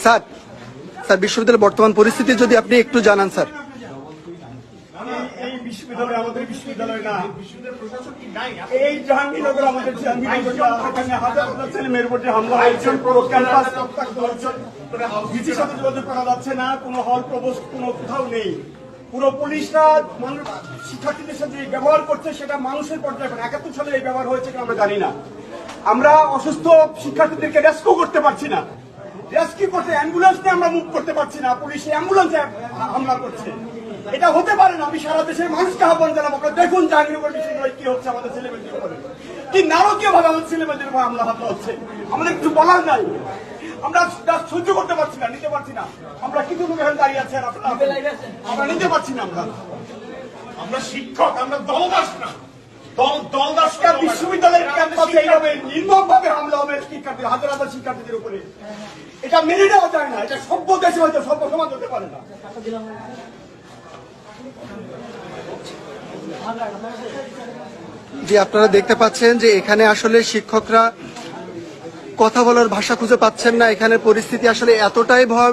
Sir sir বিশ্ববিদ্যালয়ের বর্তমান পরিস্থিতি যদি আপনি একটু জানান স্যার। এই বিশ্ববিদ্যালয় আমাদের বিশ্ববিদ্যালয় না, এই জাহাঙ্গীরনগর আমাদের জাহাঙ্গীরনগর, এখানে হাজার হাজার ছেলে মেয়ের উপর যে হামলা হয়েছে, পুরো ক্যাম্পাস রক্তাক্ত হচ্ছে, ভিসির সাথে যোগাযোগ করা যাচ্ছে না, কোনো হল প্রবোস্ট কোনো কোথাও নেই। পুরো পুলিশরা মানুষ শিক্ষার্থীদের সাথে যে ব্যবহার করছে সেটা মানুষের পর্যায়ে 71 সালে এই ব্যবহার হয়েছে কিনা আমরা জানি না। আমরা অসুস্থ শিক্ষার্থীদেরকে রেস্কিউ করতে পারছি না, রেস্কিউ করতে অ্যাম্বুলেন্স নিয়ে আমরা মুভ করতে পারছি না, পুলিশ অ্যাম্বুলেন্সে হামলা করছে। এটা হতে পারে না। আমি সারা দেশের মানুষকে আহ্বান জানাবো, আপনারা দেখুন জাহাঙ্গীরনগর বিশ্ববিদ্যালয়ে কি হচ্ছে, আমাদের ছেলেমেয়েদের উপরে কি নারকীয় ভাবে আমাদের ছেলেমেয়েদের উপর হামলা হচ্ছে। আমাদের কিছু বলার নাই, আমরা সহ্য করতে পারছি না, নিতে পারছি না। আমরা কিছু লোক এখানে দাঁড়িয়ে আছি, আমরা নিতে পারছি না। আমরা শিক্ষক, আমরা দলদাস না, দলদাসটা বিশ্ববিদ্যালয়ের ক্যাম্পাসে এইভাবে নির্মমভাবে হামলা হবে শিক্ষার্থী, হাজার হাজার শিক্ষার্থীদের উপরে, এটা মেনে নেওয়া যায় না। এটা সভ্য দেশে হয়তো সভ্য সমাজ হতে পারে না। জি, আপনারা দেখতে পাচ্ছেন যে এখানে আসলে শিক্ষকরা কথা বলার ভাষা খুঁজে পাচ্ছেন না। এখানে পরিস্থিতি আসলে এতটাই ভয়